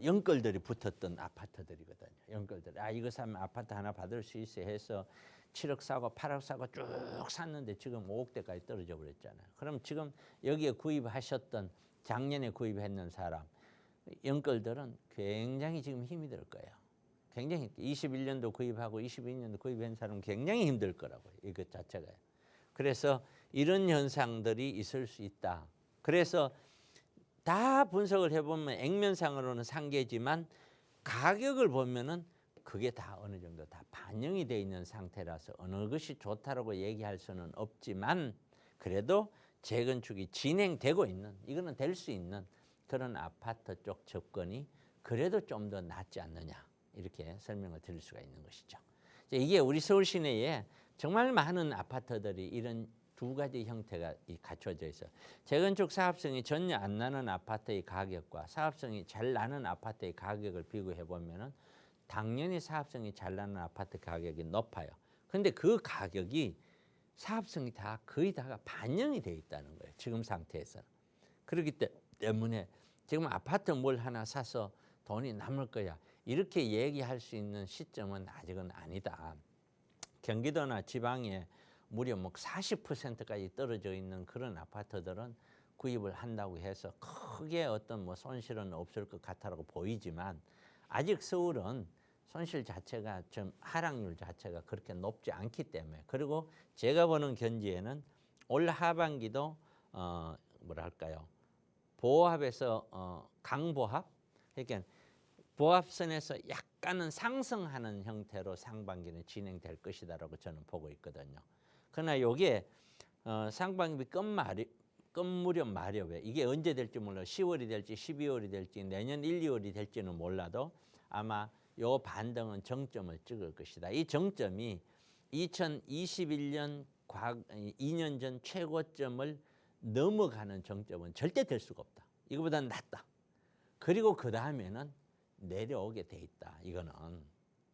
연끌들이 붙었던 아파트들이거든요. 연끌들. 이거 사면 아파트 하나 받을 수 있어 해서 7억 사고 8억 사고 쭉 샀는데 지금 5억대까지 떨어져 버렸잖아요. 그럼 지금 여기에 구입하셨던 작년에 구입했는 사람 연끌들은 굉장히 지금 힘이 들 거예요. 굉장히 21년도 구입하고 22년도 구입한 사람은 굉장히 힘들 거라고요. 이것 자체가요. 그래서 이런 현상들이 있을 수 있다. 그래서 다 분석을 해보면 액면상으로는 상계지만 가격을 보면은 그게 다 어느 정도 다 반영이 돼 있는 상태라서 어느 것이 좋다라고 얘기할 수는 없지만 그래도 재건축이 진행되고 있는, 이거는 될 수 있는 그런 아파트 쪽 접근이 그래도 좀 더 낫지 않느냐 이렇게 설명을 드릴 수가 있는 것이죠. 이게 우리 서울 시내에 정말 많은 아파트들이 이런 두 가지 형태가 갖춰져 있어요. 재건축 사업성이 전혀 안 나는 아파트의 가격과 사업성이 잘 나는 아파트의 가격을 비교해 보면은 당연히 사업성이 잘 나는 아파트 가격이 높아요. 근데 그 가격이 사업성이 다 거의 다가 반영이 돼 있다는 거예요. 지금 상태에서는. 그렇기 때문에 지금 아파트 뭘 하나 사서 돈이 남을 거야 이렇게 얘기할 수 있는 시점은 아직은 아니다. 경기도나 지방에 무려 뭐 40%까지 떨어져 있는 그런 아파트들은 구입을 한다고 해서 크게 어떤 뭐 손실은 없을 것 같다라고 보이지만 아직 서울은 손실 자체가 좀 하락률 자체가 그렇게 높지 않기 때문에, 그리고 제가 보는 견지에는 올 하반기도 뭐랄까요, 보합에서 강보합, 그러니까 보합선에서 약간은 상승하는 형태로 상반기는 진행될 것이다라고 저는 보고 있거든요. 그러나 이게 상반기 끝무렵 마렵에 이게 언제 될지 몰라요. 10월이 될지 12월이 될지 내년 1, 2월이 될지는 몰라도 아마 요 반등은 정점을 찍을 것이다. 이 정점이 2021년 2년 전 최고점을 넘어가는 정점은 절대 될 수가 없다. 이거보다는 낮다. 그리고 그 다음에는 내려오게 돼 있다. 이거는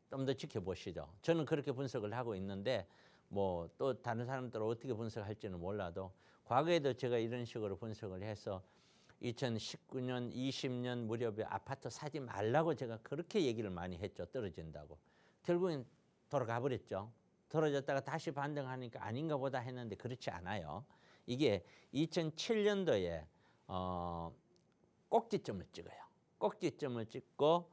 좀 더 지켜보시죠. 저는 그렇게 분석을 하고 있는데 뭐 또 다른 사람들은 어떻게 분석할지는 몰라도 과거에도 제가 이런 식으로 분석을 해서 2019년, 20년 무렵에 아파트 사지 말라고 제가 그렇게 얘기를 많이 했죠. 떨어진다고. 결국엔 돌아가 버렸죠. 떨어졌다가 다시 반등하니까 아닌가 보다 했는데 그렇지 않아요. 이게 2007년도에 꼭지점을 찍어요. 꼭지점을 찍고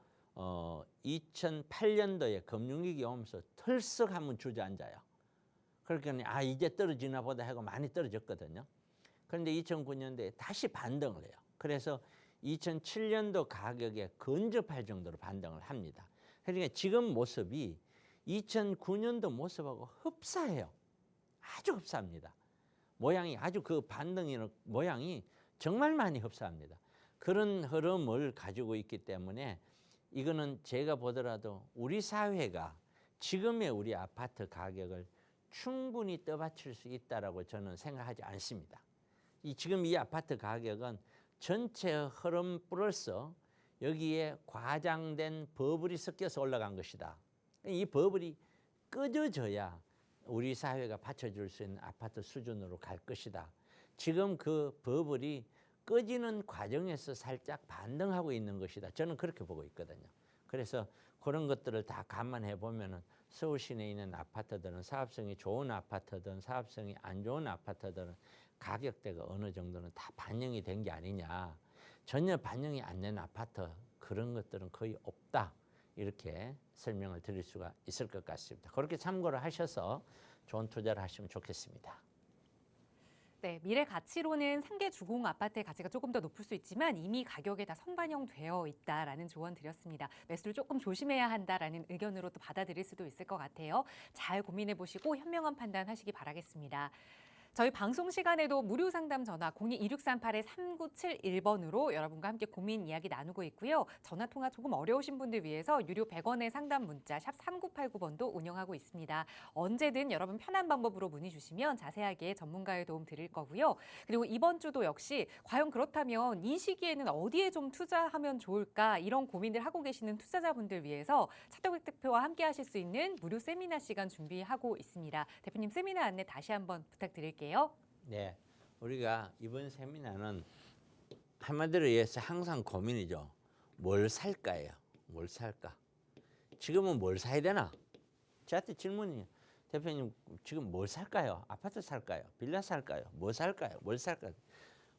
2008년도에 금융위기 오면서 털썩 한번 주저앉아요. 그러니까 이제 떨어지나 보다 하고 많이 떨어졌거든요. 그런데 2009년도에 다시 반등을 해요. 그래서 2007년도 가격에 근접할 정도로 반등을 합니다. 그러니까 지금 모습이 2009년도 모습하고 흡사해요. 아주 흡사합니다. 모양이 아주 그 반등의 모양이 정말 많이 흡사합니다. 그런 흐름을 가지고 있기 때문에 이거는 제가 보더라도 우리 사회가 지금의 우리 아파트 가격을 충분히 떠받칠 수 있다라고 저는 생각하지 않습니다. 지금 이 아파트 가격은 전체 흐름 플러스 여기에 과장된 버블이 섞여서 올라간 것이다. 이 버블이 꺼져져야 우리 사회가 받쳐줄 수 있는 아파트 수준으로 갈 것이다. 지금 그 버블이 꺼지는 과정에서 살짝 반등하고 있는 것이다. 저는 그렇게 보고 있거든요. 그래서 그런 것들을 다 감안해 보면은 서울 시내에 있는 아파트들은 사업성이 좋은 아파트든 사업성이 안 좋은 아파트들은 가격대가 어느 정도는 다 반영이 된 게 아니냐. 전혀 반영이 안 된 아파트 그런 것들은 거의 없다. 이렇게 설명을 드릴 수가 있을 것 같습니다. 그렇게 참고를 하셔서 좋은 투자를 하시면 좋겠습니다. 네, 미래 가치로는 상계 주공 아파트의 가치가 조금 더 높을 수 있지만 이미 가격에 다 선반영되어 있다라는 조언 드렸습니다. 매수를 조금 조심해야 한다라는 의견으로 또 받아들일 수도 있을 것 같아요. 잘 고민해 보시고 현명한 판단하시기 바라겠습니다. 저희 방송 시간에도 무료 상담 전화 02-2638-3971번으로 여러분과 함께 고민 이야기 나누고 있고요. 전화 통화 조금 어려우신 분들 위해서 유료 100원의 상담 문자 샵 3989번도 운영하고 있습니다. 언제든 여러분 편한 방법으로 문의 주시면 자세하게 전문가의 도움 드릴 거고요. 그리고 이번 주도 역시 과연 그렇다면 이 시기에는 어디에 좀 투자하면 좋을까 이런 고민들 하고 계시는 투자자분들 위해서 차도백 대표와 함께 하실 수 있는 무료 세미나 시간 준비하고 있습니다. 대표님 세미나 안내 다시 한번 부탁드릴게요. 네, 우리가 이번 세미나는 한마디로 얘기해서 항상 고민이죠. 뭘 살까예요. 뭘 살까? 지금은 뭘 사야 되나? 저한테 질문이에요. 대표님 지금 뭘 살까요? 아파트 살까요? 빌라 살까요? 뭐 살까요? 뭘 살까요?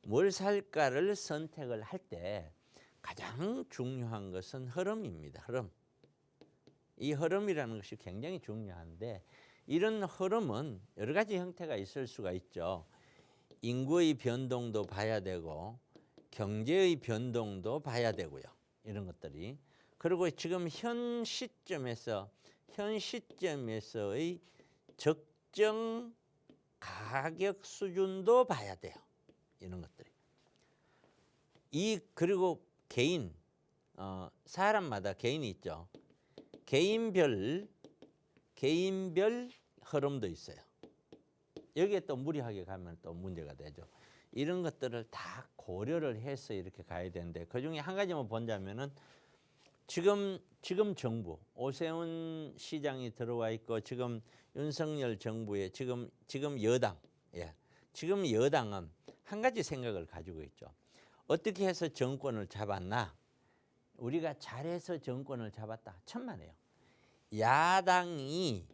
뭘 살까를 선택을 할 때 가장 중요한 것은 흐름입니다. 흐름. 이 흐름이라는 것이 굉장히 중요한데 이런 흐름은 여러 가지 형태가 있을 수가 있죠. 인구의 변동도 봐야 되고 경제의 변동도 봐야 되고요. 이런 것들이. 그리고 지금 현 시점에서의 적정 가격 수준도 봐야 돼요. 이런 것들이. 그리고 개인, 사람마다 개인이 있죠. 개인별 흐름도 있어요. 여기에 또 무리하게 가면 또 문제가 되죠. 이런 것들을 다 고려를 해서 이렇게 가야 되는데 그중에 한 가지만 본다면은 지금 정부 오세훈 시장이 들어와 있고 지금 윤석열 정부의 지금 여당, 지금 여당은 한 가지 생각을 가지고 있죠. 어떻게 해서 정권을 잡았나? 우리가 잘해서 정권을 잡았다. 천만에요. 야당이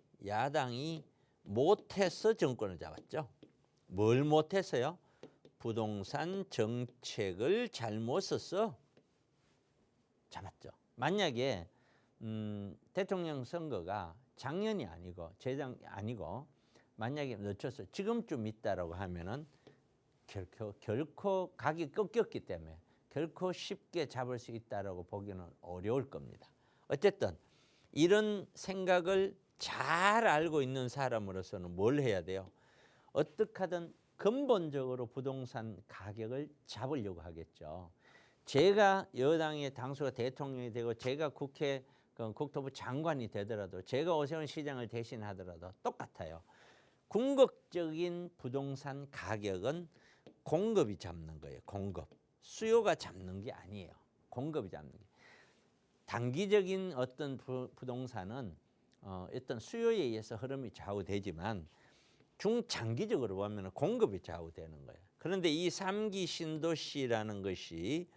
못해서 정권을 잡았죠. 뭘 못해서요? 부동산 정책을 잘못 써서 잡았죠. 만약에 대통령 선거가 작년이 아니고 재작 아니고 만약에 늦춰서 지금쯤 있다라고 하면은 결코 각이 꺾였기 때문에 결코 쉽게 잡을 수 있다라고 보기는 어려울 겁니다. 어쨌든 이런 생각을 잘 알고 있는 사람으로서는 뭘 해야 돼요? 어떻게 하든 근본적으로 부동산 가격을 잡으려고 하겠죠. 제가 여당의 당수가 대통령이 되고 제가 국회 국토부 장관이 되더라도 제가 오세훈 시장을 대신하더라도 똑같아요. 궁극적인 부동산 가격은 공급이 잡는 거예요. 공급. 수요가 잡는 게 아니에요. 공급이 잡는 게. 단기적인 어떤 부동산은 어떤 수요에 의해서 흐름이 좌우되지만 중장기적으로 보면 공급이 좌우되는 거예요. 그런데 이 3기 신도시라는 것이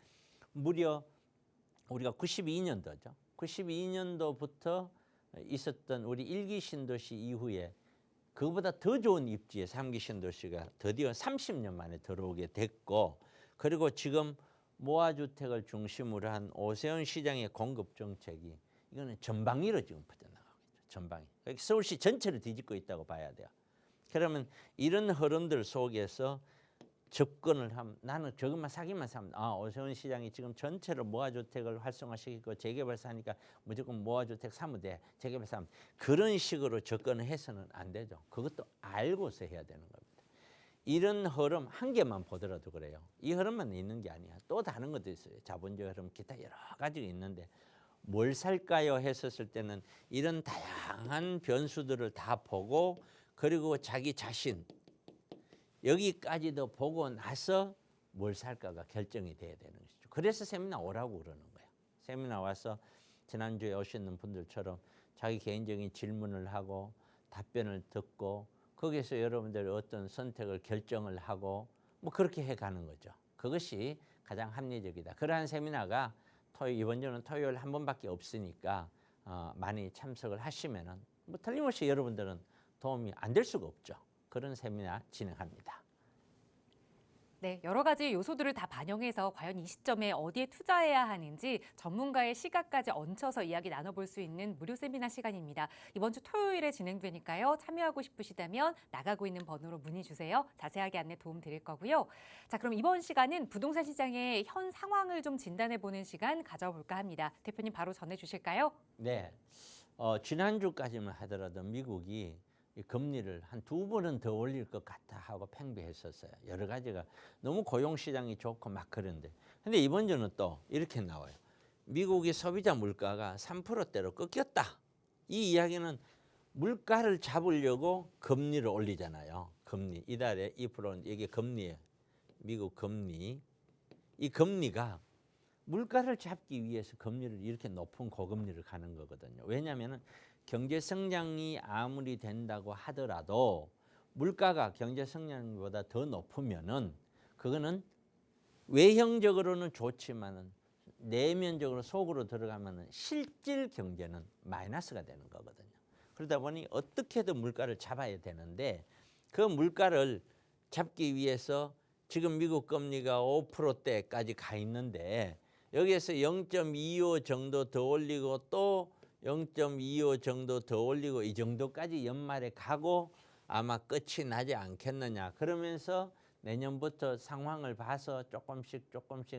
무려 우리가 92년도죠. 92년도부터 있었던 우리 1기 신도시 이후에 그보다 더 좋은 입지에 3기 신도시가 드디어 30년 만에 들어오게 됐고, 그리고 지금 모아주택을 중심으로 한 오세훈 시장의 공급 정책이 이거는 전방위로 지금 퍼져나가고 있죠. 전방위. 서울시 전체를 뒤집고 있다고 봐야 돼요. 그러면 이런 흐름들 속에서 접근을 하면 나는 저것만 사기만 사면 오세훈 시장이 지금 전체로 모아주택을 활성화시키고 재개발사니까 무조건 모아주택 사면 돼. 재개발 사면 그런 식으로 접근을 해서는 안 되죠. 그것도 알고서 해야 되는 겁니다. 이런 흐름 한 개만 보더라도 그래요. 이 흐름만 있는 게 아니야. 또 다른 것도 있어요. 자본주의 흐름 기타 여러 가지가 있는데 뭘 살까요 했었을 때는 이런 다양한 변수들을 다 보고 그리고 자기 자신 여기까지도 보고 나서 뭘 살까가 결정이 돼야 되는 것이죠. 그래서 세미나 오라고 그러는 거예요. 세미나 와서 지난주에 오시는 분들처럼 자기 개인적인 질문을 하고 답변을 듣고 거기서 여러분들이 어떤 선택을 결정을 하고 뭐 그렇게 해가는 거죠. 그것이 가장 합리적이다. 그러한 세미나가 이번 주는 토요일 한 번밖에 없으니까 많이 참석을 하시면은 뭐 틀림없이 여러분들은 도움이 안 될 수가 없죠. 그런 세미나 진행합니다. 네, 여러 가지 요소들을 다 반영해서 과연 이 시점에 어디에 투자해야 하는지 전문가의 시각까지 얹혀서 이야기 나눠볼 수 있는 무료 세미나 시간입니다. 이번 주 토요일에 진행되니까요. 참여하고 싶으시다면 나가고 있는 번호로 문의 주세요. 자세하게 안내 도움 드릴 거고요. 자, 그럼 이번 시간은 부동산 시장의 현 상황을 좀 진단해보는 시간 가져볼까 합니다. 대표님 바로 전해주실까요? 네, 지난주까지만 하더라도 미국이 이 금리를 한 2번은 더 올릴 것 같아 하고 팽배했었어요. 여러 가지가 너무 고용시장이 좋고 막 그런데. 근데 이번 주는 또 이렇게 나와요. 미국의 소비자 물가가 3%대로 꺾였다. 이 이야기는 물가를 잡으려고 금리를 올리잖아요. 금리. 이달에 2% 이게 금리예요. 미국 금리. 이 금리가 물가를 잡기 위해서 금리를 이렇게 높은 고금리를 가는 거거든요. 왜냐하면 경제 성장이 아무리 된다고 하더라도 물가가 경제 성장보다 더 높으면은 그거는 외형적으로는 좋지만은 내면적으로 속으로 들어가면은 실질 경제는 마이너스가 되는 거거든요. 그러다 보니 어떻게든 물가를 잡아야 되는데 그 물가를 잡기 위해서 지금 미국 금리가 5%대까지 가 있는데 여기에서 0.25 정도 더 올리고 또 0.25 정도 더 올리고 이 정도까지 연말에 가고 아마 끝이 나지 않겠느냐. 그러면서 내년부터 상황을 봐서 조금씩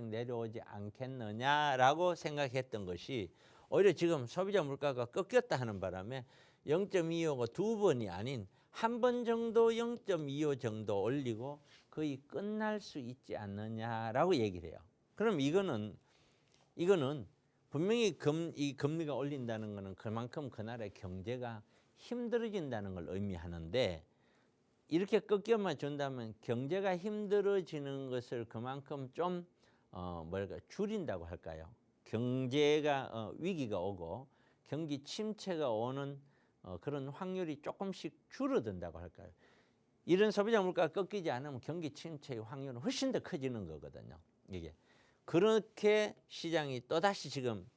내려오지 않겠느냐라고 생각했던 것이 오히려 지금 소비자 물가가 꺾였다 하는 바람에 0.25가 2번이 아닌 한 번 정도 0.25 정도 올리고 거의 끝날 수 있지 않느냐라고 얘기를 해요. 그럼 이거는 분명히 이 금리가 올린다는 것은 그만큼 그 나라의 경제가 힘들어진다는 걸 의미하는데 이렇게 꺾여만 준다면 경제가 힘들어지는 것을 그만큼 좀 줄인다고 할까요? 경제가 위기가 오고 경기 침체가 오는 그런 확률이 조금씩 줄어든다고 할까요? 이런 소비자 물가가 꺾이지 않으면 경기 침체의 확률은 훨씬 더 커지는 거거든요. 이게 그렇게 시장이 또다시 지금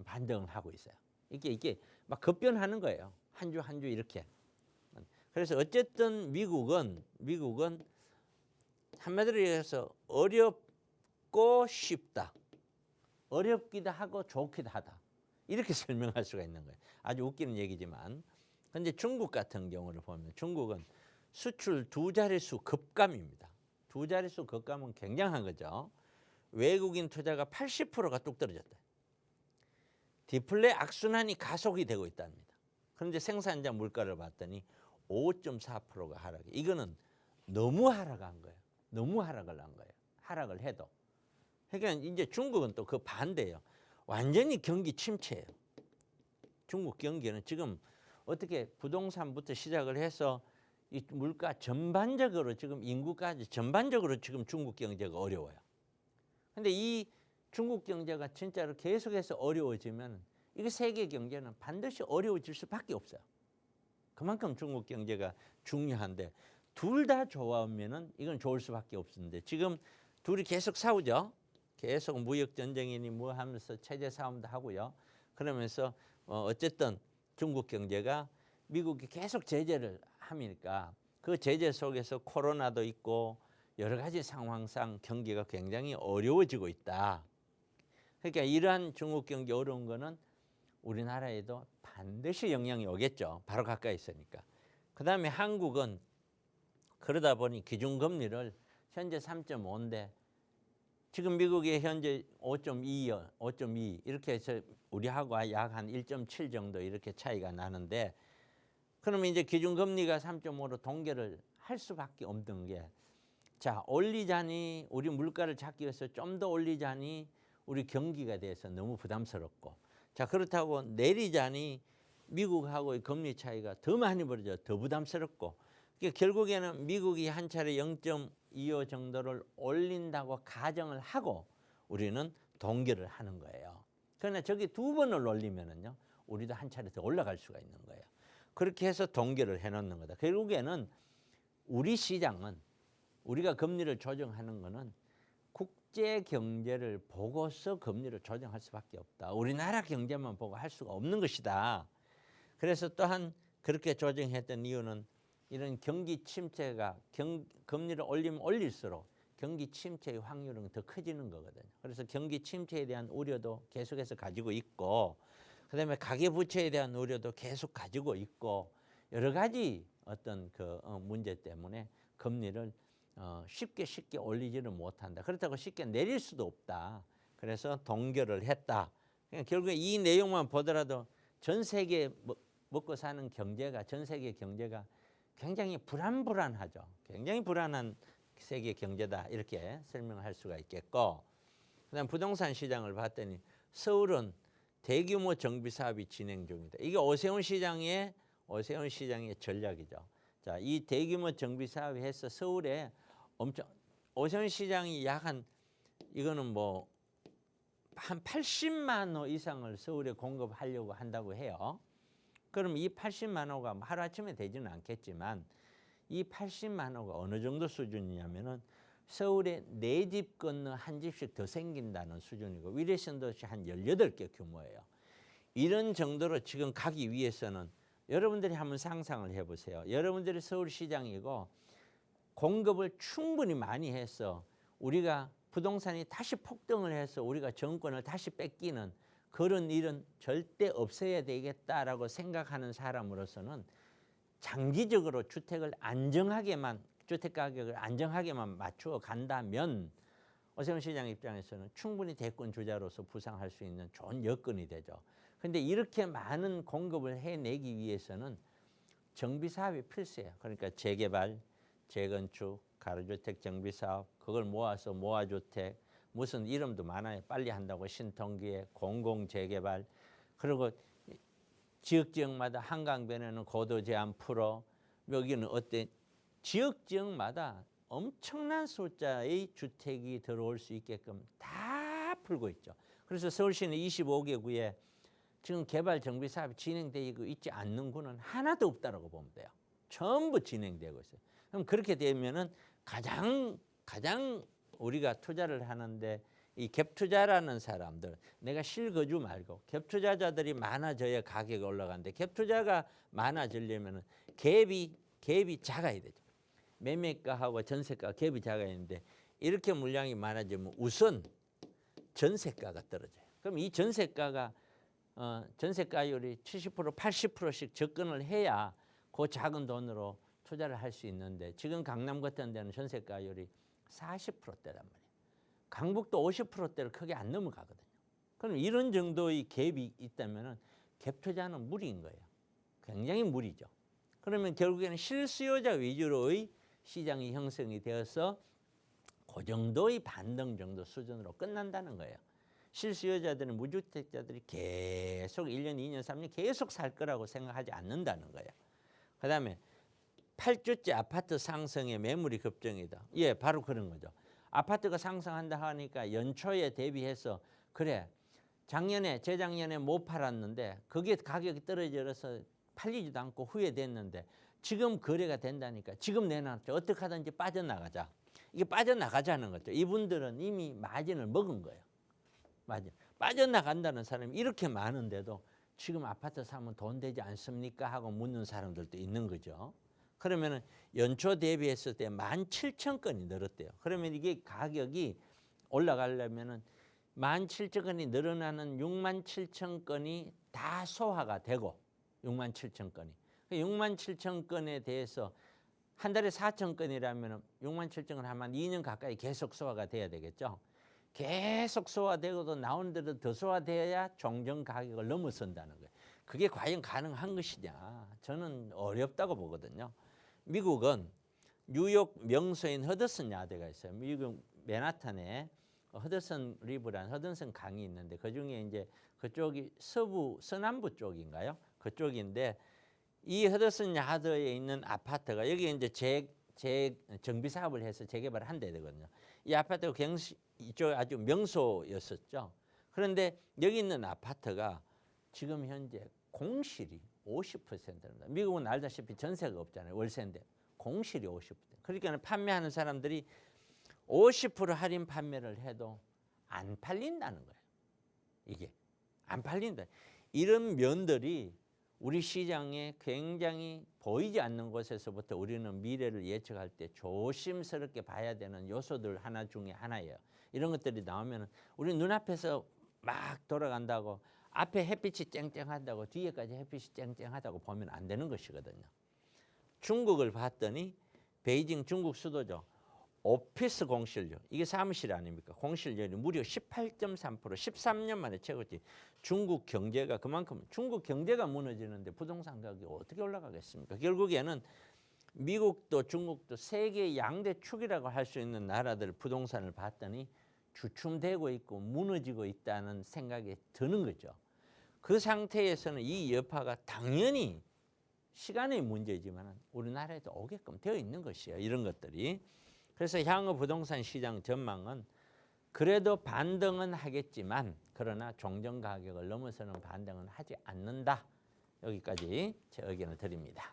반등을 하고 있어요. 이게 막 급변하는 거예요. 한 주 한 주 이렇게. 그래서 어쨌든 미국은 한마디로 얘기해서 어렵고 쉽다. 어렵기도 하고 좋기도 하다. 이렇게 설명할 수가 있는 거예요. 아주 웃기는 얘기지만. 근데 중국 같은 경우를 보면 중국은 수출 두 자릿수 급감입니다. 두 자릿수 급감은 굉장한 거죠. 외국인 투자가 80%가 뚝 떨어졌다. 디플레 악순환이 가속이 되고 있답니다. 그런데 생산자 물가를 봤더니 5.4%가 하락. 이거는 너무 하락한 거예요. 너무 하락을 한 거예요. 하락을 해도. 그러니까 이제 중국은 또 그 반대예요. 완전히 경기 침체예요. 중국 경기는 지금 어떻게 부동산부터 시작을 해서 이 물가 전반적으로 지금 인구까지 전반적으로 지금 중국 경제가 어려워요. 근데 이 중국 경제가 진짜로 계속해서 어려워지면 이게 세계 경제는 반드시 어려워질 수밖에 없어요. 그만큼 중국 경제가 중요한데 둘 다 좋아하면은 이건 좋을 수밖에 없는데 지금 둘이 계속 싸우죠. 계속 무역 전쟁이니 뭐 하면서 체제 싸움도 하고요. 그러면서 어쨌든 중국 경제가 미국이 계속 제재를 하니까 그 제재 속에서 코로나도 있고 여러 가지 상황상 경기가 굉장히 어려워지고 있다. 그러니까 이러한 중국 경기 어려운 거는 우리나라에도 반드시 영향이 오겠죠. 바로 가까이 있으니까. 그다음에 한국은 그러다 보니 기준금리를 현재 3.5인데 지금 미국이 현재 5.2요, 5.2 이렇게 해서 우리하고 약 한 1.7 정도 이렇게 차이가 나는데 그러면 이제 기준금리가 3.5로 동결을 할 수밖에 없는 게 자, 올리자니 우리 물가를 잡기 위해서 좀 더 올리자니 우리 경기가 돼서 너무 부담스럽고 자, 그렇다고 내리자니 미국하고의 금리 차이가 더 많이 벌어져 더 부담스럽고 그러니까 결국에는 미국이 한 차례 0.25 정도를 올린다고 가정을 하고 우리는 동결을 하는 거예요. 그러나 저기 두 번을 올리면은요, 우리도 한 차례 더 올라갈 수가 있는 거예요. 그렇게 해서 동결을 해놓는 거다. 결국에는 우리 시장은 우리가 금리를 조정하는 거는 국제 경제를 보고서 금리를 조정할 수밖에 없다. 우리나라 경제만 보고 할 수가 없는 것이다. 그래서 또한 그렇게 조정했던 이유는 이런 경기 침체가 금리를 올리면 올릴수록 경기 침체의 확률은 더 커지는 거거든요. 그래서 경기 침체에 대한 우려도 계속해서 가지고 있고 그다음에 가계부채에 대한 우려도 계속 가지고 있고 여러 가지 어떤 그 문제 때문에 금리를 쉽게 올리지는 못한다. 그렇다고 쉽게 내릴 수도 없다. 그래서 동결을 했다. 그러니까 결국에 이 내용만 보더라도 전 세계 먹고 사는 경제가 전 세계 경제가 굉장히 불안하죠. 굉장히 불안한 세계 경제다 이렇게 설명할 수가 있겠고 그다음 부동산 시장을 봤더니 서울은 대규모 정비 사업이 진행 중이다. 이게 오세훈 시장의 전략이죠. 자, 이 대규모 정비 사업이 해서 서울에 오세훈 시장이 약 한 이거는 뭐 한 80만 호 이상을 서울에 공급하려고 한다고 해요. 그럼 이 80만 호가 하루아침에 되지는 않겠지만 이 80만 호가 어느 정도 수준이냐면은 서울에 4집 건너 한 집씩 더 생긴다는 수준이고 위례신도시 한 18개 규모예요. 이런 정도로 지금 가기 위해서는 여러분들이 한번 상상을 해보세요. 여러분들이 서울시장이고 공급을 충분히 많이 해서 우리가 부동산이 다시 폭등을 해서 우리가 정권을 다시 뺏기는 그런 일은 절대 없어야 되겠다라고 생각하는 사람으로서는 장기적으로 주택 가격을 안정하게만 맞추어 간다면 오세훈 시장 입장에서는 충분히 대권 주자로서 부상할 수 있는 좋은 여건이 되죠. 그런데 이렇게 많은 공급을 해내기 위해서는 정비 사업이 필수예요. 그러니까 재개발, 재건축, 가로주택 정비 사업, 그걸 모아서 모아주택, 무슨 이름도 많아요. 빨리 한다고 신통기획, 공공재개발, 그리고 지역마다 한강변에는 고도 제한 풀어, 여기는 어때? 지역마다 엄청난 숫자의 주택이 들어올 수 있게끔 다 풀고 있죠. 그래서 서울시는 25개 구에 지금 개발 정비 사업이 진행되고 있지 않는 구는 하나도 없다라고 보면 돼요. 전부 진행되고 있어요. 그럼 그렇게 되면은 가장 우리가 투자를 하는데 이 갭투자라는 사람들, 내가 실거주 말고 갭투자자들이 많아져야 가격이 올라가는데 갭투자가 많아지려면 갭이 작아야 되죠. 매매가하고 전세가 갭이 작아야 되는데 이렇게 물량이 많아지면 우선 전세가가 떨어져요. 그럼 이 전세가가 전세가율이 70% 80%씩 접근을 해야 그 작은 돈으로 투자를 할 수 있는데 지금 강남 같은 데는 전세가율이 40%대란 말이에요. 강북도 50%대를 크게 안 넘어가거든요. 그럼 이런 정도의 갭이 있다면 갭 투자는 무리인 거예요. 굉장히 무리죠. 그러면 결국에는 실수요자 위주로의 시장이 형성이 되어서 그 정도의 반등 정도 수준으로 끝난다는 거예요. 실수요자들은 무주택자들이 계속 1년, 2년, 3년 계속 살 거라고 생각하지 않는다는 거예요. 그다음에 8주째 아파트 상승에 매물이 급증이다. 예, 바로 그런 거죠. 아파트가 상승한다 하니까 연초에 대비해서 그래 작년에 재작년에 못 팔았는데 그게 가격이 떨어져서 팔리지도 않고 후회됐는데 지금 거래가 된다니까 지금 내놨죠. 어떻게 하든지 빠져나가자. 이게 빠져나가자는 거죠. 이분들은 이미 마진을 먹은 거예요. 마진. 빠져나간다는 사람이 이렇게 많은데도 지금 아파트 사면 돈 되지 않습니까? 하고 묻는 사람들도 있는 거죠. 그러면은 연초 대비했을 때 17,000건이 늘었대요. 그러면 이게 가격이 올라가려면은 17,000건이 늘어나는 67,000건이 다 소화가 되고 67,000건이. 67,000건에 대해서 한 달에 4,000건이라면 67,000건 하면 2년 가까이 계속 소화가 돼야 되겠죠. 계속 소화되고도 나오는 대로 더 소화돼야 종전 가격을 넘어선다는 거예요. 그게 과연 가능한 것이냐? 저는 어렵다고 보거든요. 미국은 뉴욕 명소인 허드슨 야대가 있어요. 미국 맨하탄에 허드슨 리브라는 허드슨 강이 있는데 그 중에 이제 그쪽이 서남부 쪽인가요? 그쪽인데 이 허드슨 야드에 있는 아파트가 여기 이제 정비 사업을 해서 재개발을 한대 되거든요. 이 아파트가 이쪽 아주 명소였었죠. 그런데 여기 있는 아파트가 지금 현재 공실이 50%입니다. 미국은 알다시피 전세가 없잖아요. 월세인데 공실이 50%. 그러니까 판매하는 사람들이 50% 할인 판매를 해도 안 팔린다는 거예요. 이게 안 팔린다. 이런 면들이 우리 시장에 굉장히 보이지 않는 곳에서부터 우리는 미래를 예측할 때 조심스럽게 봐야 되는 요소들 하나 중에 하나예요. 이런 것들이 나오면 우리 눈앞에서 막 돌아간다고 앞에 햇빛이 쨍쨍하다고 뒤에까지 햇빛이 쨍쨍하다고 보면 안 되는 것이거든요. 중국을 봤더니 베이징 중국 수도죠. 오피스 공실률, 이게 사무실 아닙니까? 공실률이 무려 18.3%, 13년 만에 최고치. 중국 경제가 그만큼 중국 경제가 무너지는데 부동산 가격이 어떻게 올라가겠습니까? 결국에는 미국도 중국도 세계 양대 축이라고 할 수 있는 나라들 부동산을 봤더니 주춤되고 있고 무너지고 있다는 생각이 드는 거죠. 그 상태에서는 이 여파가 당연히 시간의 문제지만 우리나라에도 오게끔 되어 있는 것이에요. 이런 것들이. 그래서 향후 부동산 시장 전망은 그래도 반등은 하겠지만 그러나 종전 가격을 넘어서는 반등은 하지 않는다. 여기까지 제 의견을 드립니다.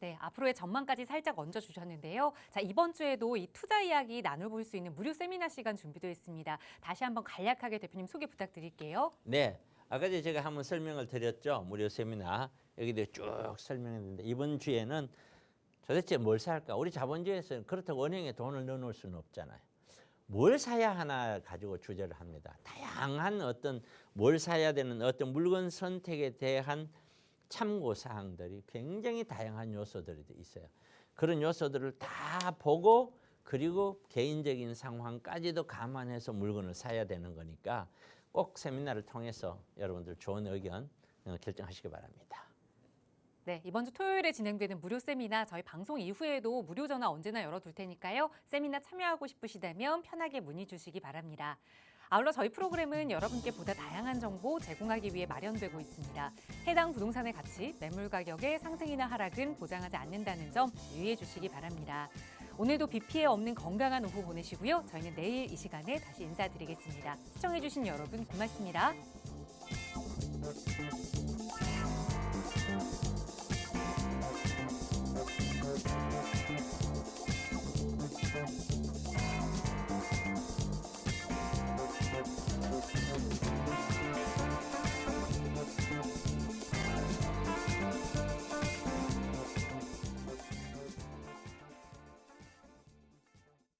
네, 앞으로의 전망까지 살짝 얹어주셨는데요. 자, 이번 주에도 이 투자 이야기 나눠볼 수 있는 무료 세미나 시간 준비되어 있습니다. 다시 한번 간략하게 대표님 소개 부탁드릴게요. 네, 아까 전에 제가 한번 설명을 드렸죠. 무료 세미나 여기도 쭉 설명했는데 이번 주에는 도대체 뭘 살까? 우리 자본주의에서는 그렇다고 은행에 돈을 넣어놓을 수는 없잖아요. 뭘 사야 하나 가지고 주제를 합니다. 다양한 어떤 뭘 사야 되는 어떤 물건 선택에 대한 참고 사항들이 굉장히 다양한 요소들이 있어요. 그런 요소들을 다 보고 그리고 개인적인 상황까지도 감안해서 물건을 사야 되는 거니까 꼭 세미나를 통해서 여러분들 좋은 의견 결정하시기 바랍니다. 네, 이번 주 토요일에 진행되는 무료 세미나 저희 방송 이후에도 무료 전화 언제나 열어둘 테니까요. 세미나 참여하고 싶으시다면 편하게 문의 주시기 바랍니다. 아울러 저희 프로그램은 여러분께 보다 다양한 정보 제공하기 위해 마련되고 있습니다. 해당 부동산의 가치, 매물 가격의 상승이나 하락은 보장하지 않는다는 점 유의해 주시기 바랍니다. 오늘도 비 피해 없는 건강한 오후 보내시고요. 저희는 내일 이 시간에 다시 인사드리겠습니다. 시청해 주신 여러분 고맙습니다.